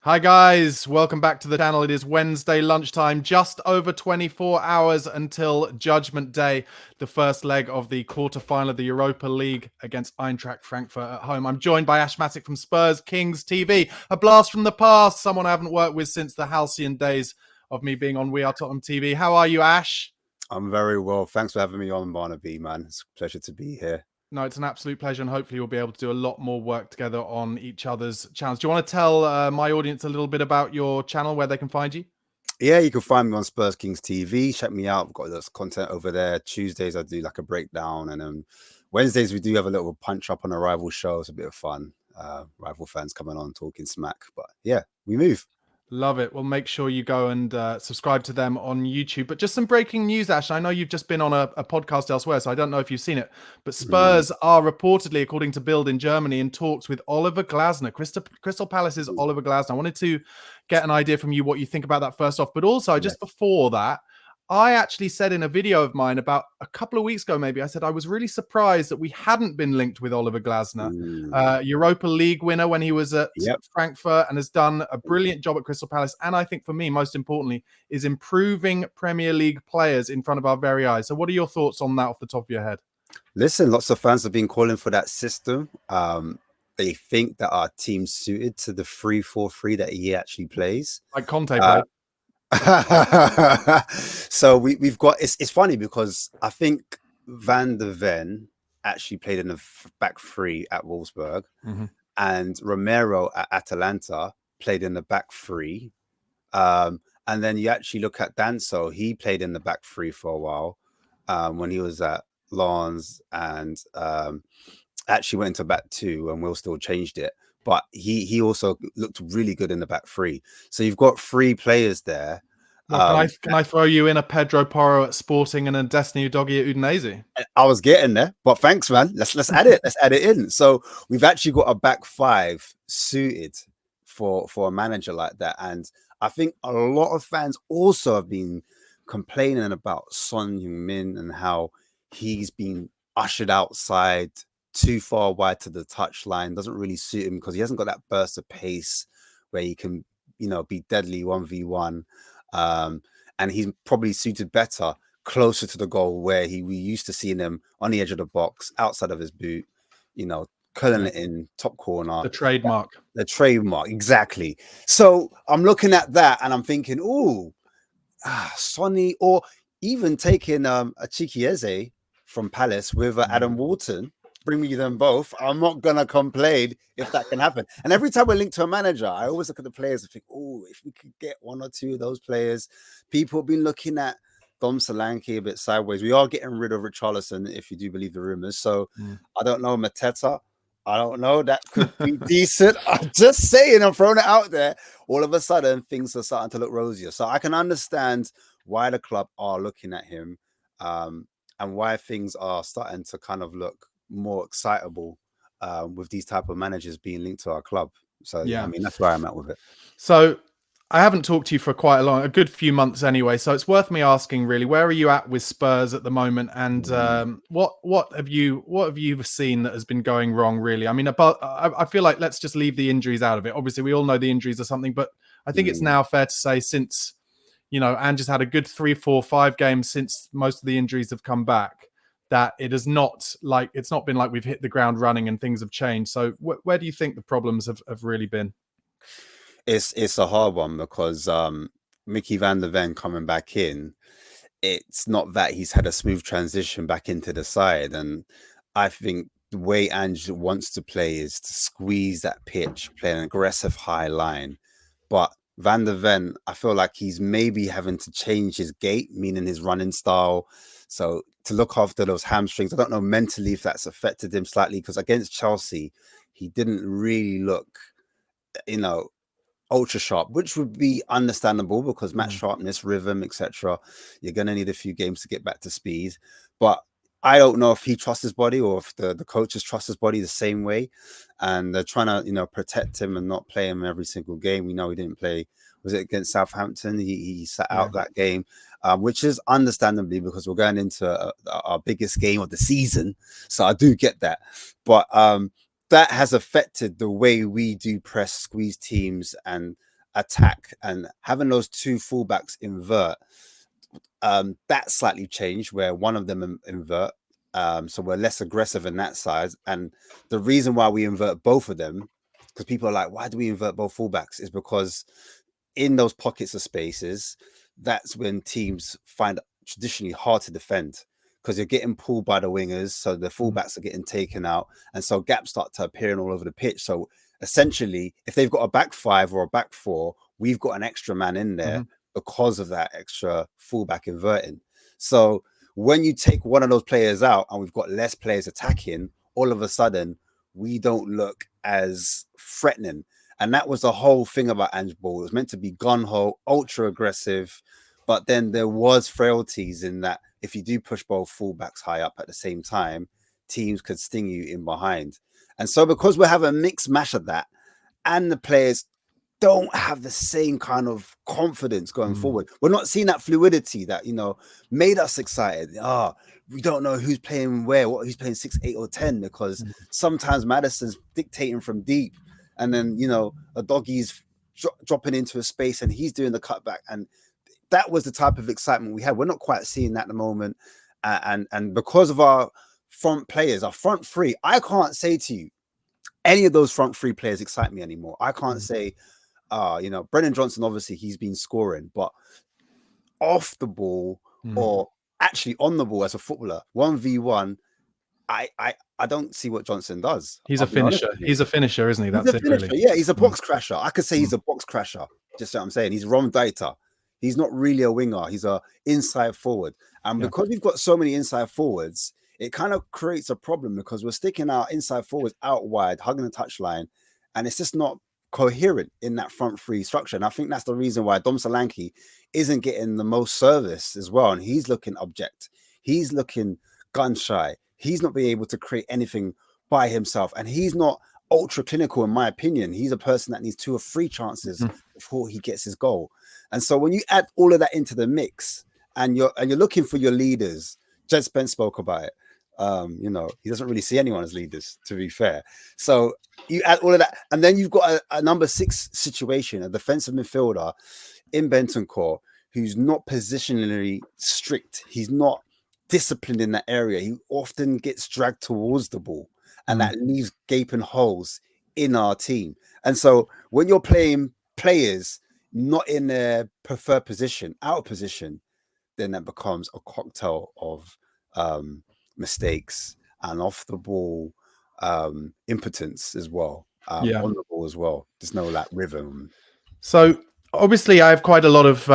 Hi guys, welcome back to the channel. It is Wednesday lunchtime, just over 24 hours until Judgment Day, the first leg of the quarterfinal of the Europa League against Eintracht Frankfurt at home. I'm joined by Ashmatic from Spurs Kings TV, a blast from the past, someone I haven't worked with since the halcyon days of me being on We Are Tottenham TV. How are you, Ash? I'm very well. Thanks for having me on, Barnaby, man. It's a pleasure to be here. No, it's an absolute pleasure, and hopefully we'll be able to do a lot more work together on each other's channels. Do you want to tell my audience a little bit about your channel, where they can find you? Yeah, you can find me on Spurs Kings TV. Check me out. I've got lots of content over there. Tuesdays, I do like a breakdown. And Wednesdays, we do have a little punch up on a rival show. It's a bit of fun. Rival fans coming on talking smack. But yeah, we move. Love it. Well, make sure you go and subscribe to them on YouTube. But just some breaking news, Ash. I know you've just been on a podcast elsewhere, so I don't know if you've seen it. But Spurs are reportedly, according to Bild in Germany, in talks with Oliver Glasner, Crystal Palace's Oliver Glasner. I wanted to get an idea from you what you think about that first off. But also, just before that, I actually said in a video of mine about a couple of weeks ago, maybe, I said I was really surprised that we hadn't been linked with Oliver Glasner, Europa League winner when he was at Frankfurt, and has done a brilliant job at Crystal Palace. And I think for me, most importantly, is improving Premier League players in front of our very eyes. So what are your thoughts on that off the top of your head? Listen, lots of fans have been calling for that system. They think that our team's suited to the 3-4-3 that he actually plays. Like Conte played. So we've got it's funny because I think Van der Ven actually played in the back three at Wolfsburg, and Romero at Atalanta played in the back three. And then you actually look at Danso, he played in the back three for a while when he was at Lens, and actually went into back two, and Will still changed it. But he also looked really good in the back three. So you've got three players there. Well, can I throw you in a Pedro Porro at Sporting and a Destiny Udogie at Udinese? I was getting there, but thanks, man. Let's add it. Let's add it in. So we've actually got a back five suited for a manager like that. And I think a lot of fans also have been complaining about Son Heung-min and how he's been ushered outside too far wide to the touchline. Doesn't really suit him because he hasn't got that burst of pace where he can, be deadly 1v1. And he's probably suited better closer to the goal, where we used to seeing him on the edge of the box, outside of his boot, curling it in top corner. The trademark. The trademark, exactly. So I'm looking at that and I'm thinking, Sonny, or even taking a Chiquieze from Palace with Adam Wharton. Bring me them both. I'm not gonna complain if that can happen. And every time we're linked to a manager, I always look at the players and think, if we could get one or two of those players. People have been looking at Dom Solanke a bit sideways. We are getting rid of Richarlison, if you do believe the rumors. So I don't know, Mateta. I don't know. That could be decent. I'm just saying, I'm throwing it out there. All of a sudden, things are starting to look rosier. So I can understand why the club are looking at him, and why things are starting to kind of look more excitable with these type of managers being linked to our club. So yeah, I mean, that's where I'm at with it. So I haven't talked to you for a good few months anyway, so it's worth me asking, really, where are you at with Spurs at the moment, and what have you seen that has been going wrong, really? I mean, I feel like let's just leave the injuries out of it. Obviously we all know the injuries are something, but I think it's now fair to say, since Ange's had a good 3, 4, 5 games since most of the injuries have come back, that it's not been like we've hit the ground running and things have changed. So where do you think the problems have really been? It's a hard one because Mickey van der Ven coming back in, it's not that he's had a smooth transition back into the side. And I think the way Ange wants to play is to squeeze that pitch, play an aggressive high line. But Van der Ven, I feel like he's maybe having to change his gait, meaning his running style. So to look after those hamstrings, I don't know mentally if that's affected him slightly, because against Chelsea, he didn't really look, ultra sharp, which would be understandable because match sharpness, rhythm, etc. You're going to need a few games to get back to speed. But I don't know if he trusts his body or if the coaches trust his body the same way. And they're trying to, protect him and not play him every single game. We know he didn't play. Was it against Southampton? He sat out that game, which is understandably because we're going into our biggest game of the season. So I do get that. But that has affected the way we do press squeeze teams and attack, and having those two fullbacks invert, that slightly changed where one of them invert. So we're less aggressive in that side. And the reason why we invert both of them, because people are like, why do we invert both fullbacks? Is because in those pockets of spaces, that's when teams find it traditionally hard to defend, because you're getting pulled by the wingers, so the fullbacks are getting taken out, and so gaps start to appear all over the pitch. So essentially, if they've got a back five or a back four, we've got an extra man in there because of that extra fullback inverting. So when you take one of those players out and we've got less players attacking, all of a sudden we don't look as threatening. And that was the whole thing about Ange Ball. It was meant to be gun-ho, ultra aggressive, but then there was frailties in that if you do push both fullbacks high up at the same time, teams could sting you in behind. And so because we have a mixed mash of that, and the players don't have the same kind of confidence going forward, we're not seeing that fluidity that, you know, made us excited. We don't know who's playing where, who's playing 6, 8, or 10, because sometimes Maddison's dictating from deep. And then, you know, a doggy's dropping into a space and he's doing the cutback. And that was the type of excitement we had. We're not quite seeing that at the moment. And because of our front players, our front three, I can't say to you, any of those front three players excite me anymore. I can't say, you know, Brennan Johnson, obviously he's been scoring, but off the ball or actually on the ball as a footballer, 1v1, I don't see what Johnson does. He's a finisher. He's a finisher, isn't he? That's it, really. Yeah, he's a box crasher. I could say he's a box crasher. Just what I'm saying. He's Ron Data. He's not really a winger. He's a inside forward. And because we've got so many inside forwards, it kind of creates a problem, because we're sticking our inside forwards out wide, hugging the touchline, and it's just not coherent in that front three structure. And I think that's the reason why Dom Solanke isn't getting the most service as well. And he's looking object. He's looking gun shy. He's not being able to create anything by himself. And he's not ultra clinical, in my opinion. He's a person that needs 2 or 3 chances before he gets his goal. And so when you add all of that into the mix, and you're looking for your leaders, Jed Spence spoke about it. You know, he doesn't really see anyone as leaders, to be fair. So you add all of that, and then you've got a number 6 situation, a defensive midfielder in Bentancur, who's not positionally strict. He's not disciplined in that area. He often gets dragged towards the ball, and that leaves gaping holes in our team. And so when you're playing players not in their preferred position, out of position, then that becomes a cocktail of mistakes and off the ball impotence as well. On the ball as well. There's no like rhythm. So obviously I have quite a lot of,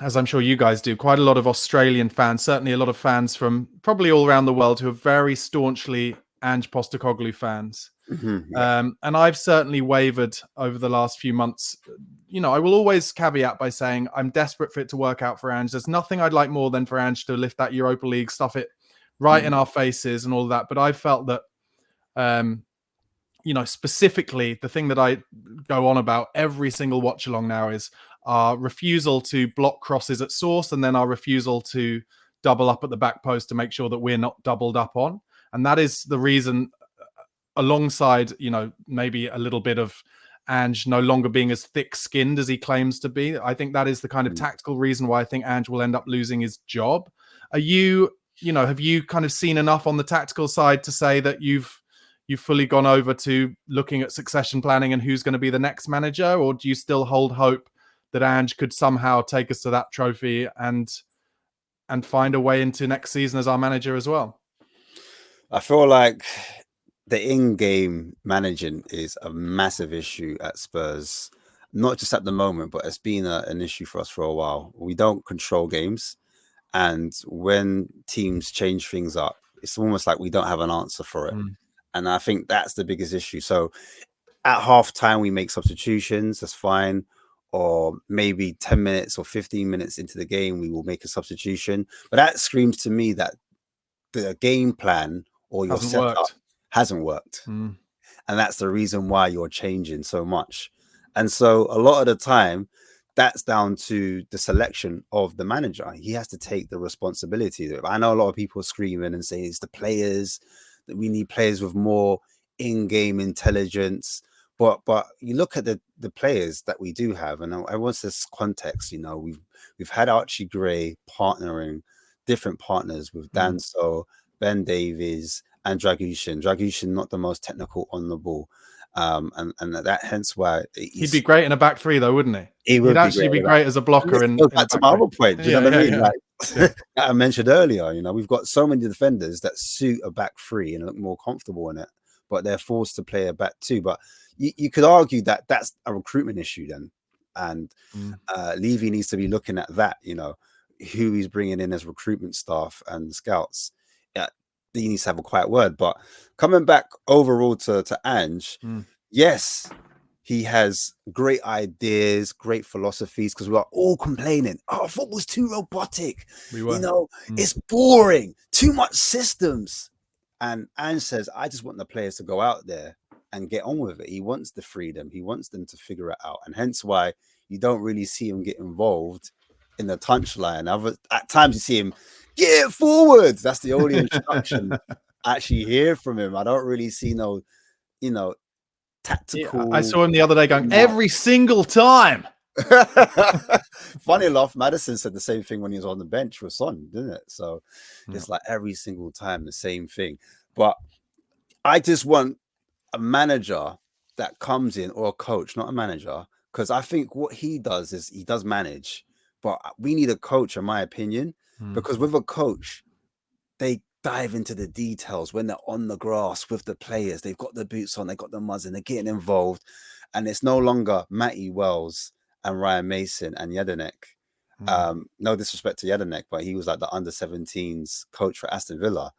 as I'm sure you guys do, quite a lot of Australian fans, certainly a lot of fans from probably all around the world who are very staunchly Ange Postecoglou fans. And I've certainly wavered over the last few months. You know, I will always caveat by saying I'm desperate for it to work out for Ange. There's nothing I'd like more than for Ange to lift that Europa League, stuff it right in our faces and all that. But I felt that, you know, specifically the thing that I go on about every single watch along now is our refusal to block crosses at source, and then our refusal to double up at the back post to make sure that we're not doubled up on. And that is the reason, alongside, you know, maybe a little bit of Ange no longer being as thick-skinned as he claims to be. I think that is the kind of tactical reason why I think Ange will end up losing his job. Are you know, have you kind of seen enough on the tactical side to say that you've fully gone over to looking at succession planning and who's going to be the next manager, or do you still hold hope that Ange could somehow take us to that trophy and find a way into next season as our manager as well? I feel like the in-game managing is a massive issue at Spurs, not just at the moment, but it's been an issue for us for a while. We don't control games, and when teams change things up, it's almost like we don't have an answer for it. And I think that's the biggest issue. So at halftime, we make substitutions, that's fine. Or maybe 10 minutes or 15 minutes into the game, we will make a substitution. But that screams to me that the game plan or your setup hasn't worked. And that's the reason why you're changing so much. And so a lot of the time, that's down to the selection of the manager. He has to take the responsibility. I know a lot of people screaming and saying it's the players, that we need players with more in-game intelligence. But you look at the the players that we do have, and I want this context. You know, we've had Archie Gray partnering different partners with Danso, Ben Davies, and Dragushin. Dragushin not the most technical on the ball, and that hence why he'd be great in a back three, though, wouldn't he? He would He'd actually be great as a blocker in back to my other point. Do you know what I mean? Like yeah. I mentioned earlier, you know, we've got so many defenders that suit a back three and look more comfortable in it, but they're forced to play a back two. But you could argue that that's a recruitment issue then, and Levy needs to be looking at that. You know, who he's bringing in as recruitment staff and scouts. He needs to have a quiet word. But coming back overall to Ange, yes, he has great ideas, great philosophies, because we are all complaining, oh, football's too robotic. You know, it's boring, too much systems. And Ange says, I just want the players to go out there and get on with it. He wants the freedom. He wants them to figure it out. And hence why you don't really see him get involved in the touchline. At times you see him, get forward. That's the only instruction I actually hear from him. I don't really see no, you know, tactical. Yeah, I saw him the other day going, every single time. Funny enough, Maddison said the same thing when he was on the bench with Son, didn't it? So it's like every single time the same thing. But I just want a manager that comes in, or a coach, not a manager, because I think what he does is he does manage, but we need a coach, in my opinion, because with a coach, they dive into the details when they're on the grass with the players. They've got the boots on, they got the muzzin, they're getting involved, and it's no longer Matty Wells and Ryan Mason and Jedinek. No disrespect to Jedinek, but he was like the under-17s coach for Aston Villa.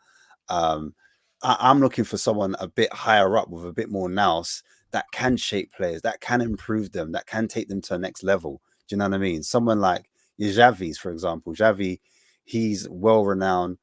I'm looking for someone a bit higher up with a bit more nous that can shape players, that can improve them, that can take them to the next level. Do you know what I mean? Someone like Xavi's, for example. Xavi, he's well-renowned.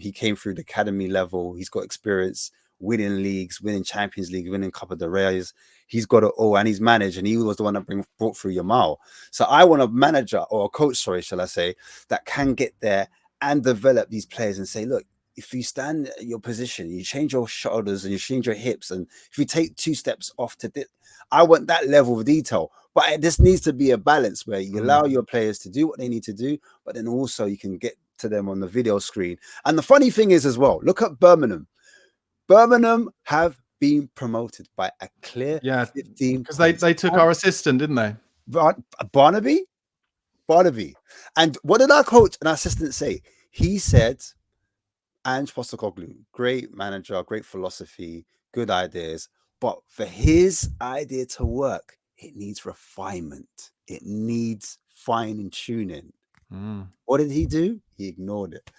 He came through the academy level. He's got experience winning leagues, winning Champions League, winning Copa del Reyes. He's got it all, and he's managed, and he was the one that brought through Yamal. So I want a manager, or a coach, sorry, shall I say, that can get there and develop these players and say, look, if you stand at your position, you change your shoulders and you change your hips, and if you take 2 steps off to this, I want that level of detail. But this needs to be a balance where you allow your players to do what they need to do, but then also you can get to them on the video screen. And the funny thing is as well, look at Birmingham. Birmingham have been promoted by a clear 15 because they took our assistant, didn't they? Barnaby. And what did our coach and our assistant say? He said, Ange Postecoglou, great manager, great philosophy, good ideas, but for his idea to work, it needs refinement. It needs fine tuning. What did he do? He ignored it.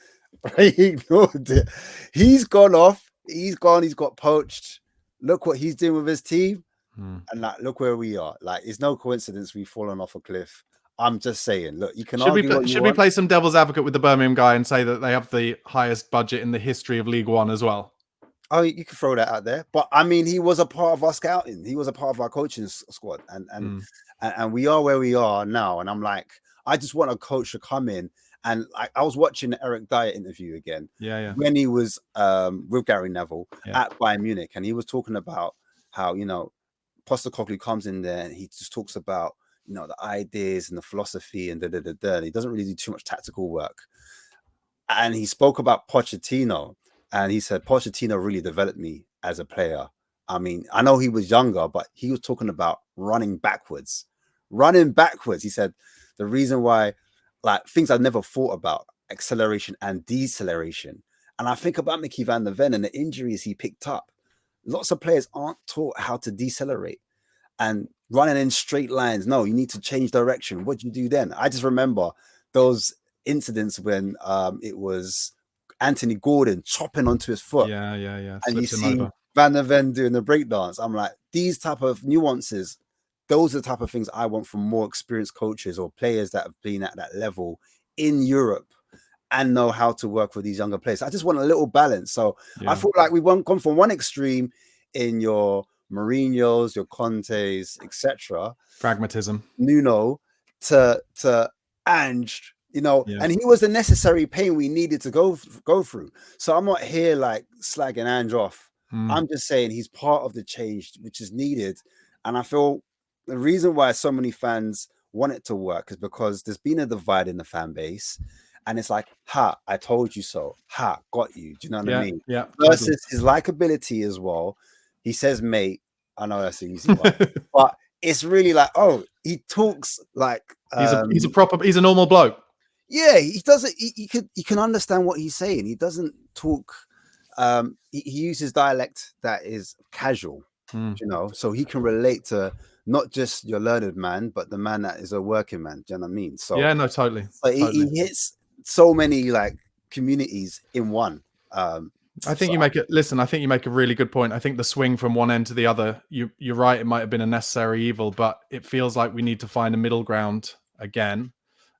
He ignored it. He's gone off. He's gone. He's got poached. Look what he's doing with his team. And like, look where we are. Like, it's no coincidence we've fallen off a cliff. I'm just saying, look, you can Should we play some devil's advocate with the Birmingham guy and say that they have the highest budget in the history of League One as well? Oh, you can throw that out there. But I mean, he was a part of our scouting. He was a part of our coaching squad. And we are where we are now. And I'm like, I just want a coach to come in. And I was watching the Eric Dyer interview again. When he was with Gary Neville at Bayern Munich. And he was talking about how, you know, Postecoglou comes in there and he just talks about, you know, the ideas and the philosophy and and he doesn't really do too much tactical work. And he spoke about Pochettino, and he said Pochettino really developed me as a player. I mean, I know he was younger, but he was talking about running backwards. He said the reason why, like, things I've never thought about, acceleration and deceleration. And I think about Mickey van der Ven and the injuries he picked up. Lots of players aren't taught how to decelerate and running in straight lines. No, you need to change direction. What do you do then? I just remember those incidents when it was Anthony Gordon chopping onto his foot. And you see Van der Ven doing the breakdance. I'm like, these type of nuances, those are the type of things I want from more experienced coaches or players that have been at that level in Europe and know how to work with these younger players. I just want a little balance. So I feel like we've gone from one extreme in your Mourinho's, your Conte's, etc. Pragmatism. Nuno to Ange, you know, and he was the necessary pain we needed to go through. So I'm not here like slagging Ange off. I'm just saying he's part of the change which is needed. And I feel the reason why so many fans want it to work is because there's been a divide in the fan base, and it's like, ha, I told you so. Ha, got you. Do you know what I mean? Yeah, totally. Versus his likability as well. He says, mate, I know that's an easy one, but it's really like, oh, he talks like he's a normal bloke. yeah, he doesn't. You can understand what he's saying. He doesn't talk. He uses dialect that is casual, you know, so he can relate to not just your learned man, but the man that is a working man. Do you know what I mean? So Yeah, no, totally. he hits so many like communities in one. I think you make it. Listen, I think you make a really good point. I think the swing from one end to the other, you're right. It might have been a necessary evil, but it feels like we need to find a middle ground again.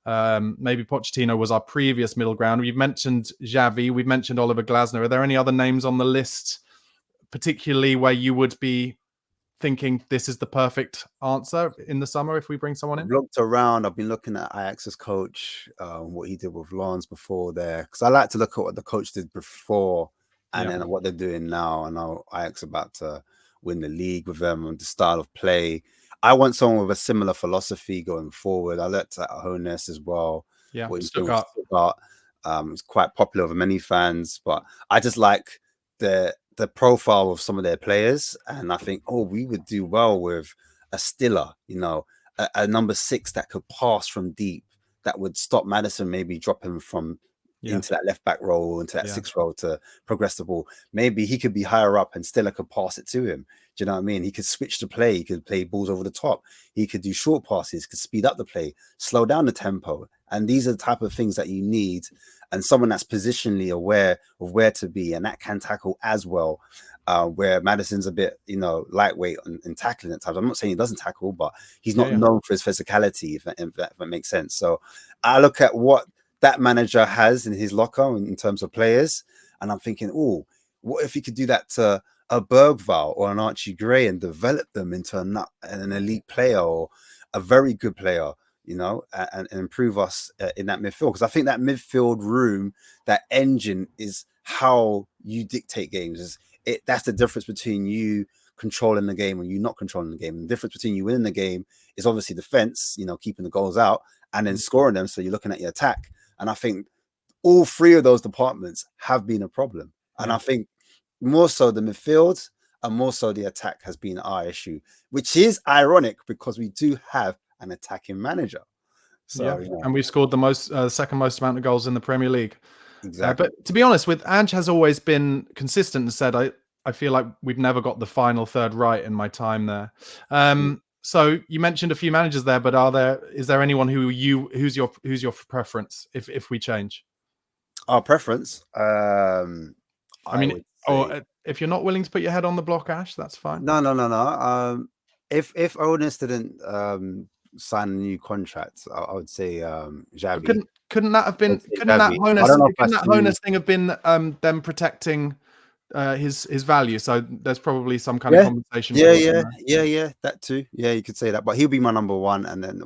Maybe Pochettino was our previous middle ground. We've mentioned Xavi. We've mentioned Oliver Glasner. Are there any other names on the list, particularly where you would be thinking this is the perfect answer in the summer if we bring someone in? I've looked around. I've been looking at Ajax's coach, what he did with Lens before there, because I like to look at what the coach did before and then what they're doing now. I know Ajax about to win the league with them and the style of play. I want someone with a similar philosophy going forward. I looked at Hoeneß as well. Yeah, What he's Stuttgart. doing with Stuttgart. It's quite popular with many fans, but I just like the profile of some of their players, and I think, oh, we would do well with a Stiller, you know, a number 6 that could pass from deep, that would stop Maddison maybe dropping from into that left back role, into that 6th role to progress the ball. Maybe he could be higher up and Stiller could pass it to him. Do you know what I mean? He could switch the play. He could play balls over the top. He could do short passes, could speed up the play, slow down the tempo. And these are the type of things that you need. And someone that's positionally aware of where to be and that can tackle as well. Where Maddison's a bit, you know, lightweight in tackling at times. I'm not saying he doesn't tackle, but he's not known for his physicality, if that makes sense. So I look at what that manager has in his locker in terms of players, and I'm thinking, oh, what if he could do that to a Bergvall or an Archie Gray and develop them into an elite player or a very good player, you know, and improve us in that midfield? Because I think that midfield room, that engine, is how you dictate games. That's the difference between you controlling the game and you not controlling the game. And the difference between you winning the game is obviously defense, you know, keeping the goals out and then scoring them. So you're looking at your attack. And I think all 3 of those departments have been a problem. And I think more so the midfield and more so the attack has been our issue, which is ironic because we do have an attacking manager. So, and we've scored the second most amount of goals in the Premier League. Exactly. But to be honest, with Ange has always been consistent and said, I feel like we've never got the final third right in my time there. So you mentioned a few managers there, but is there anyone who's your preference if we change? Our preference, I mean, or if you're not willing to put your head on the block, Ash, that's fine. No. If Onis didn't sign a new contract, I would say Xavi. Couldn't that have been? Couldn't that Hoeneß thing have been them protecting his value? So there's probably some kind of conversation. Yeah, that too. Yeah, you could say that, but he'll be my number 1, and then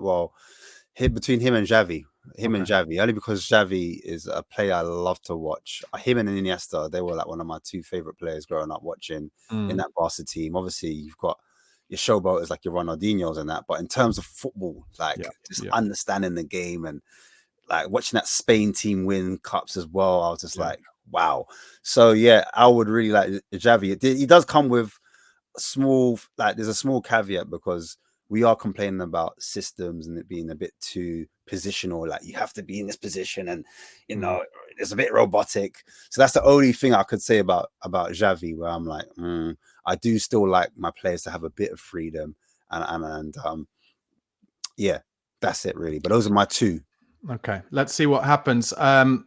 between him and Xavi, only because Xavi is a player I love to watch. Him and Iniesta, they were like one of my 2 favorite players growing up watching in that Barca team. Obviously, you've got your showboaters like your Ronaldinho's and that, but in terms of football, like just understanding the game and like watching that Spain team win cups as well, I was just like, wow. So yeah, I would really like Xavi. He does come with there's a small caveat because we are complaining about systems and it being a bit too positional. Like you have to be in this position, and you know it's a bit robotic. So that's the only thing I could say about Xavi, where I'm like, I do still like my players to have a bit of freedom, and yeah, that's it really. But those are my 2. Okay, let's see what happens.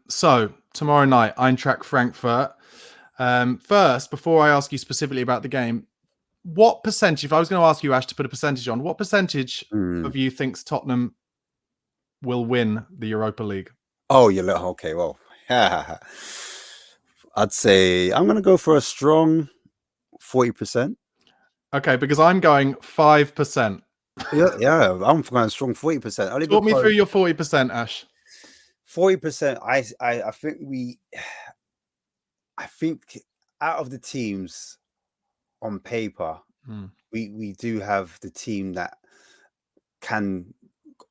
So tomorrow night, Eintracht Frankfurt. First, before I ask you specifically about the game, what percentage, if I was going to ask you, Ash, to put a percentage on, what percentage of you thinks Tottenham will win the Europa League? Oh, okay, well, I'd say I'm going to go for a strong 40%. Okay, because I'm going 5%. Yeah, I'm going strong 40%. Talk me through your 40%, Ash. 40%. I think out of the teams on paper, we do have the team that can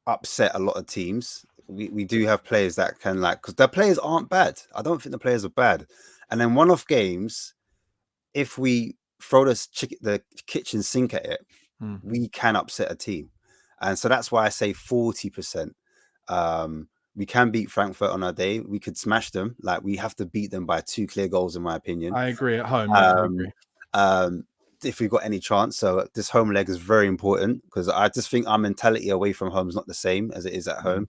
upset a lot of teams. We do have players that can, like, because the players aren't bad. I don't think the players are bad. And then one-off games, if we throw the kitchen sink at it, we can upset a team. And so that's why I say 40%. We can beat Frankfurt on our day. We could smash them. Like, we have to beat them by 2 clear goals, in my opinion. I agree at home. Yeah, I agree. If we've got any chance. So this home leg is very important, because I just think our mentality away from home is not the same as it is at home.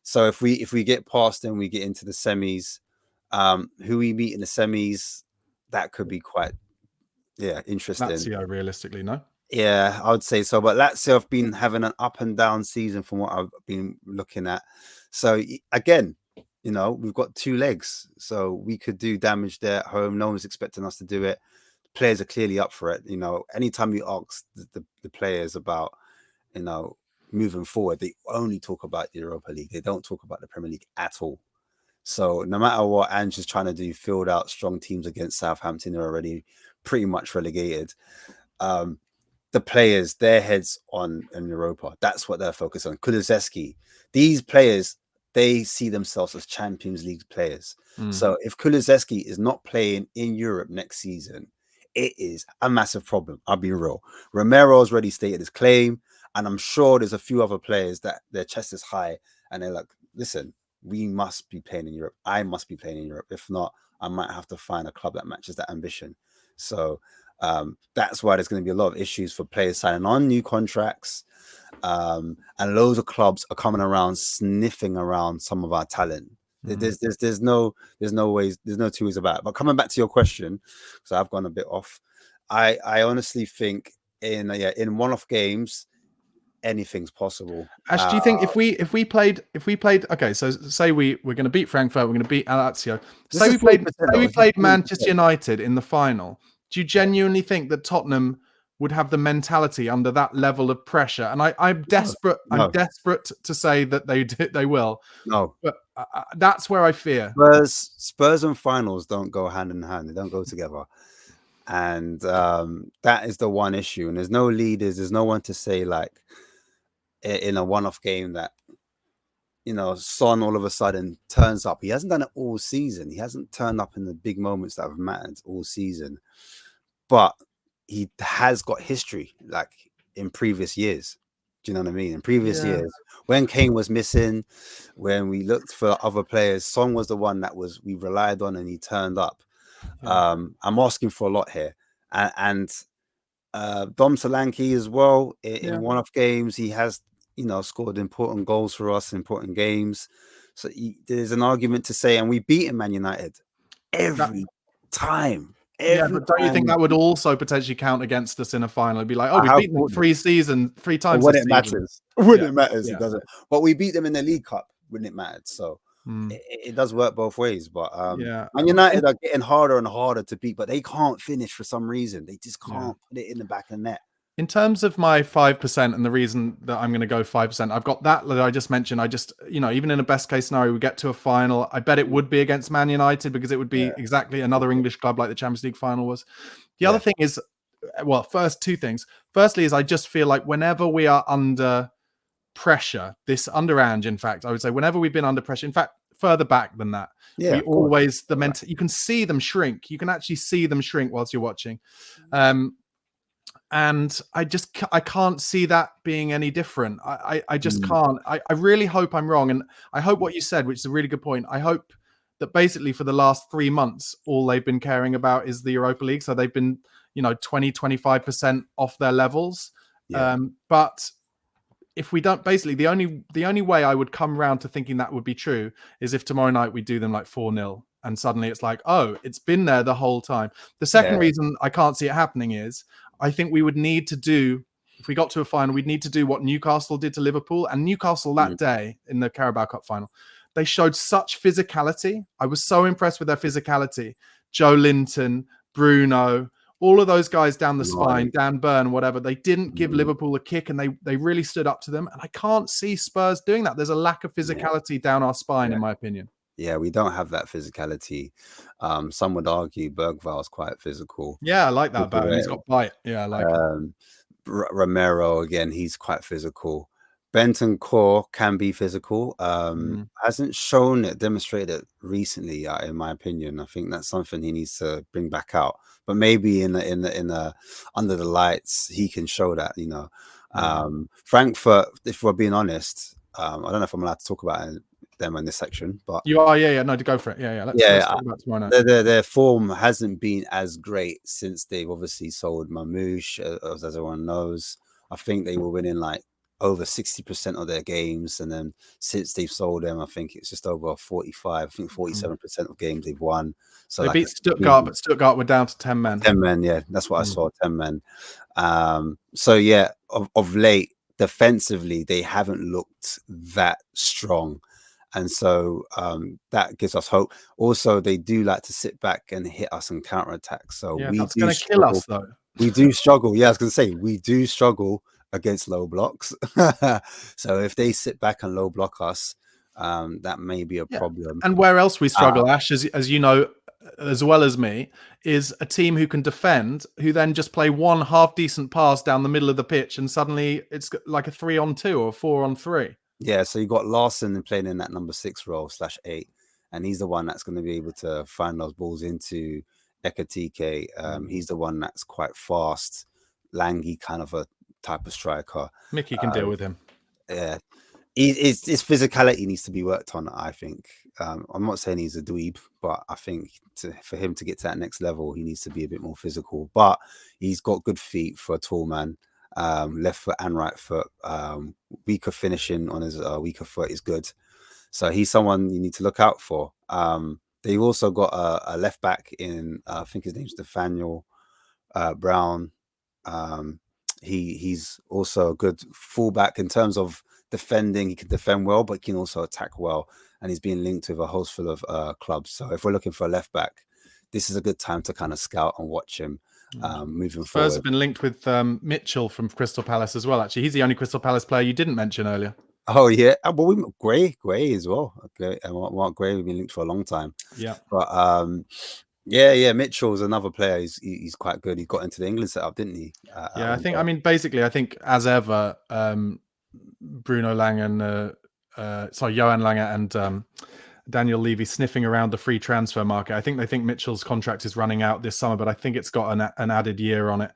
So if we get past them, we get into the semis. Who we meet in the semis, that could be quite interesting. Lazio, realistically, no? Yeah, I would say so. But Lazio have been having an up and down season from what I've been looking at. So again, we've got 2 legs, so we could do damage there at home. No one's expecting us to do it. Players are clearly up for it. Anytime you ask the players about, moving forward, they only talk about the Europa League. They don't talk about the Premier League at all. So no matter what Ange is trying to do, field out strong teams against Southampton, who are already pretty much relegated. The players, their heads on in Europa. That's what they're focused on. Kulusevski, these players, they see themselves as Champions League players. So if Kulusevski is not playing in Europe next season, it is a massive problem. I'll be real. Romero's already stated his claim, and I'm sure there's a few other players that their chest is high and they're like, listen, we must be playing in Europe. I must be playing in Europe. If not, I might have to find a club that matches that ambition. So that's why there's going to be a lot of issues for players signing on new contracts. And loads of clubs are coming around, sniffing around some of our talent. There's no two ways about it. But coming back to your question, so I've gone a bit off. I honestly think in one-off games, anything's possible. Ash, do you think if we played, okay, so say we're going to beat Frankfurt, we're going to beat Lazio. Say we played Manchester United in the final. Do you genuinely think that Tottenham would have the mentality under that level of pressure? And I'm desperate. No. I'm desperate to say that they will. No, but that's where I fear. Spurs and finals don't go hand in hand. They don't go together. And that is the one issue. And there's no leaders. There's no one to say, like, in a one-off game that, Son all of a sudden turns up. He hasn't done it all season. He hasn't turned up in the big moments that have mattered all season. But he has got history, like, in previous years. Do you know what I mean? In previous years, when Kane was missing, when we looked for other players, Son was the one that we relied on, and he turned up. I'm asking for a lot here. And Dom Solanke as well, in one-off games, he has, scored important goals for us, important games. So there's an argument to say, and we beat Man United every time. But don't you think that would also potentially count against us in a final? It'd be like, we beat them 3 times. When it matters, it doesn't. But we beat them in the League Cup when it mattered. So it does work both ways. But Man United are getting harder and harder to beat, but they can't finish for some reason. They just can't put it in the back of the net. In terms of my 5% and the reason that I'm going to go 5%, I've got that I just mentioned. Even in a best case scenario, we get to a final. I bet it would be against Man United, because it would be exactly another English club like the Champions League final was. The other thing is, first 2 things. Firstly is I just feel like whenever we are under pressure, under Ange, in fact, I would say whenever we've been under pressure, in fact, further back than that, we always, you can see them shrink. You can actually see them shrink whilst you're watching. And I can't see that being any different. I just can't. I really hope I'm wrong. And I hope what you said, which is a really good point, I hope that basically for the last 3 months, all they've been caring about is the Europa League. So they've been, 20-25% off their levels. But if we don't, basically the only way I would come around to thinking that would be true is if tomorrow night we do them like 4-0. And suddenly it's like, it's been there the whole time. The second reason I can't see it happening is I think we would need to do, if we got to a final, we'd need to do what Newcastle did to Liverpool. And Newcastle that day in the Carabao Cup final, they showed such physicality. I was so impressed with their physicality. Joe Linton, Bruno, all of those guys down the spine, Dan Burn, whatever, they didn't give Liverpool a kick, and they really stood up to them. And I can't see Spurs doing that. There's a lack of physicality down our spine, in my opinion. Yeah, we don't have that physicality. Some would argue Bergval's quite physical. Yeah, I like that about him. He's got bite. Yeah, I like him. Romero again, he's quite physical. Benton Core can be physical. Hasn't shown it, demonstrated it recently, in my opinion. I think that's something he needs to bring back out. But maybe in the under the lights, he can show that. You know, Frankfurt. If we're being honest, I don't know if I'm allowed to talk about them in this section, but you are. Yeah. No, to go for it. Yeah. Let's talk about tomorrow night. Their form hasn't been as great since they've obviously sold Mamouche, as everyone knows. I think they were winning like over 60% of their games, and then since they've sold them, I think it's just over 45. I think 47% of games they've won. So they like beat Stuttgart, but Stuttgart were down to 10 men. 10 men, yeah, that's what I saw. 10 men. So yeah, of late, defensively, they haven't looked that strong. And so that gives us hope. Also, they do like to sit back and hit us and counterattack. So that's going to kill us, though. We do struggle. Yeah, I was going to say, we do struggle against low blocks. So if they sit back and low block us, that may be a problem. And where else we struggle, Ash, as you know, as well as me, is a team who can defend, who then just play one half decent pass down the middle of the pitch, and suddenly it's like a 3-on-2 or 4-on-3. Yeah, so you got Larson playing in that number 6 role /8, and he's the one that's going to be able to find those balls into Ekatike. He's the one that's quite fast, langy kind of a type of striker. Mickey can deal with him. Yeah, his physicality needs to be worked on, I think. I'm not saying he's a dweeb, but I think for him to get to that next level, he needs to be a bit more physical. But he's got good feet for a tall man. Left foot and right foot. Weaker finishing on his weaker foot is good. So he's someone you need to look out for. They've also got a left back in, I think his name's Nathaniel Brown. He's also a good fullback in terms of defending. He can defend well, but he can also attack well. And he's being linked with a host full of clubs. So if we're looking for a left back, this is a good time to kind of scout and watch him. Moving Spurs forward. have been linked with Mitchell from Crystal Palace as well. Actually, he's the only Crystal Palace player you didn't mention earlier. Oh yeah, well Gray as well. Okay, Mark Gray we've been linked for a long time. Yeah, but yeah, Mitchell's another player. He's quite good. He got into the England setup, didn't he? I think as ever, Bruno Lange and Johan Lange and Daniel Levy sniffing around the free transfer market. I think they think Mitchell's contract is running out this summer, but I think it's got an added year on it.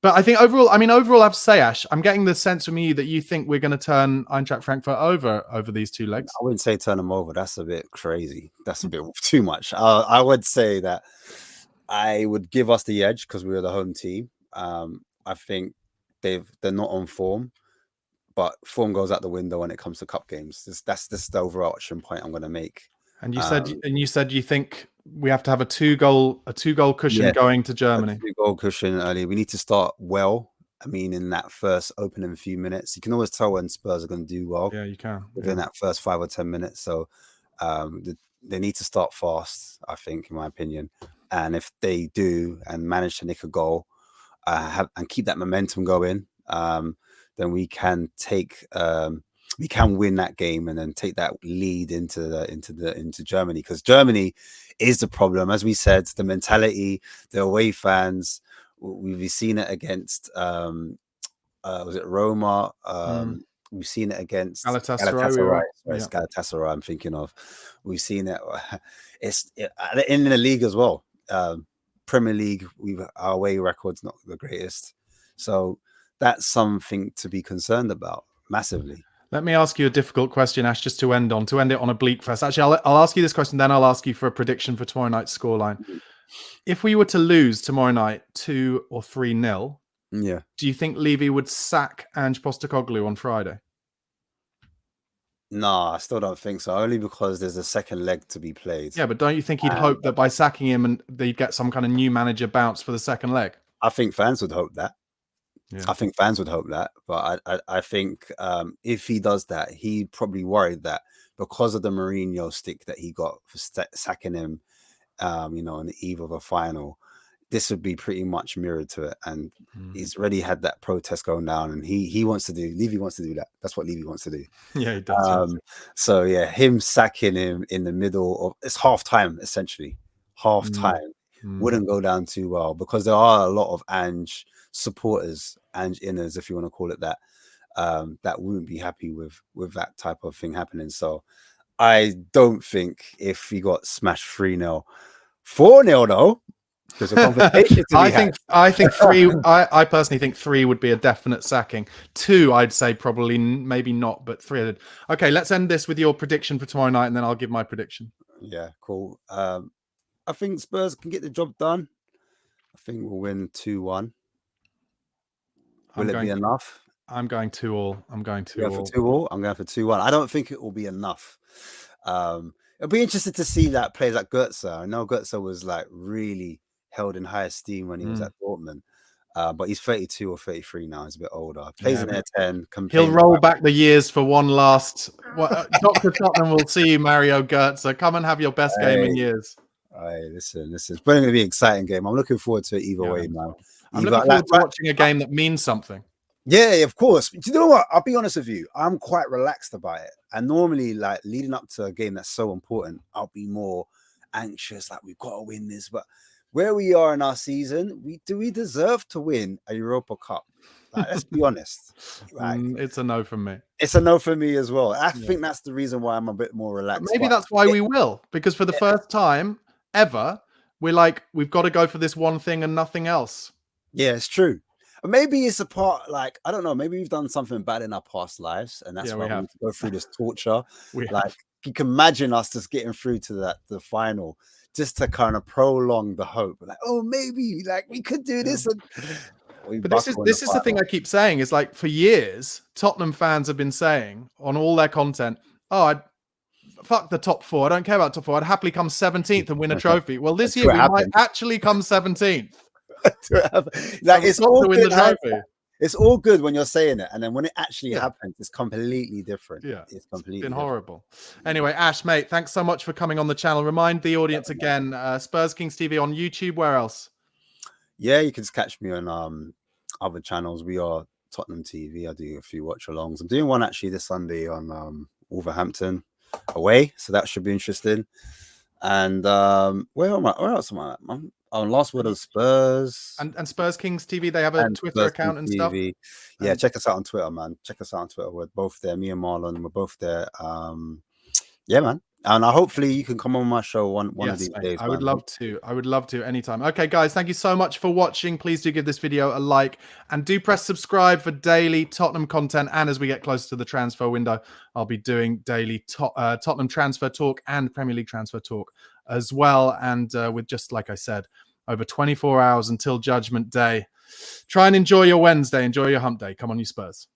But I think overall, I have to say, Ash, I'm getting the sense from you that you think we're going to turn Eintracht Frankfurt over these two legs. I wouldn't say turn them over. That's a bit crazy. That's a bit too much. I would say that I would give us the edge because we were the home team. I think they're not on form. But form goes out the window when it comes to cup games. That's the overarching point I'm going to make. And you said you think we have to have a two goal cushion going to Germany. 2-goal cushion early. We need to start well. I mean, in that first opening few minutes, you can always tell when Spurs are going to do well. Yeah, you can within that first 5 or 10 minutes. So they need to start fast, I think, in my opinion. And if they do and manage to nick a goal, and keep that momentum going, then we can win that game and then take that lead into Germany, because Germany is the problem. As we said, the mentality, the away fans. We've seen it against was it Roma? We've seen it against Galatasaray. It's Galatasaray I'm thinking of. We've seen it. It's in the league as well. Premier League, our away record's not the greatest. So that's something to be concerned about massively. Let me ask you a difficult question, Ash, just to end it on a bleak first. Actually, I'll ask you this question, then I'll ask you for a prediction for tomorrow night's scoreline. If we were to lose tomorrow night 2 or 3-0, do you think Levy would sack Ange Postecoglou on Friday? No, I still don't think so. Only because there's a second leg to be played. Yeah, but don't you think he'd hope that by sacking him and they'd get some kind of new manager bounce for the second leg? I think fans would hope that. Yeah. I think fans would hope that, but I think if he does that, he probably worried that because of the Mourinho stick that he got for sacking him, on the eve of a final, this would be pretty much mirrored to it. And he's already had that protest going down, and Levy wants to do that. That's what Levy wants to do. Yeah, he does. So yeah, him sacking him in the middle of it's half time, essentially. Half time wouldn't go down too well, because there are a lot of Ange supporters and inners, if you want to call it that, that wouldn't be happy with that type of thing happening. So I don't think if he got smashed 3-0, 4-0 though, there's a conversation to be had. I think 3. I personally think 3 would be a definite sacking. 2, I'd say probably maybe not, but 3. Okay, let's end this with your prediction for tomorrow night, and then I'll give my prediction. Yeah, cool. I think Spurs can get the job done. I think we'll win 2-1. Will it be enough? I'm going 2-2. I'm going 2-2. For 2-2. I'm going for 2-1. I don't think it will be enough. It'll be interesting to see that players like Götze. I know Götze was like really held in high esteem when he was at Dortmund. But he's 32 or 33 now. He's a bit older. Plays in there 10. He'll roll back the years for one last. Dr. Tottenham will see you, Mario Götze. Come and have your best game in years. Hey, listen. It's going to be an exciting game. I'm looking forward to it either way, man. I'm looking forward to watching a game that means something. Yeah, of course. Do you know what? I'll be honest with you. I'm quite relaxed about it. And normally, like leading up to a game that's so important, I'll be more anxious. Like we've got to win this. But where we are in our season, we deserve to win a Europa Cup. Like, let's be honest. Like, it's a no from me. It's a no for me as well. I think that's the reason why I'm a bit more relaxed. But maybe that's why we will, because for the first time ever, we're like, we've got to go for this one thing and nothing else. Yeah, it's true. Maybe it's a part, like, I don't know, maybe we've done something bad in our past lives, and that's why we need to go through this torture. Like, you can imagine us just getting through to the final, just to kind of prolong the hope. Like, oh, maybe, like, we could do this. And but this is the thing I keep saying, is like, for years, Tottenham fans have been saying on all their content, fuck the top 4. I don't care about top 4. I'd happily come 17th and win a trophy. Well, this year we might actually come 17th. Like it's all good. It's all good when you're saying it, and then when it actually happens, it's completely different. Yeah, it's completely been horrible. Anyway, Ash, mate, thanks so much for coming on the channel. Remind the audience again, Spurs Kings TV on YouTube. Where else? Yeah, you can just catch me on other channels. We are Tottenham TV. I do a few watch-alongs. I'm doing one actually this Sunday on Wolverhampton away, so that should be interesting. And where else am I? On Last Word of Spurs. And Spurs Kings TV, they have a Twitter account and stuff. Yeah, check us out on Twitter, man. Check us out on Twitter. We're both there. Me and Marlon, we're both there. Yeah, man. And hopefully you can come on my show one of these days. I would love to. I would love to anytime. Okay, guys, thank you so much for watching. Please do give this video a like and do press subscribe for daily Tottenham content. And as we get closer to the transfer window, I'll be doing daily Tottenham transfer talk and Premier League transfer talk as well. And with just, like I said, over 24 hours until Judgment Day. Try and enjoy your Wednesday. Enjoy your hump day. Come on, you Spurs.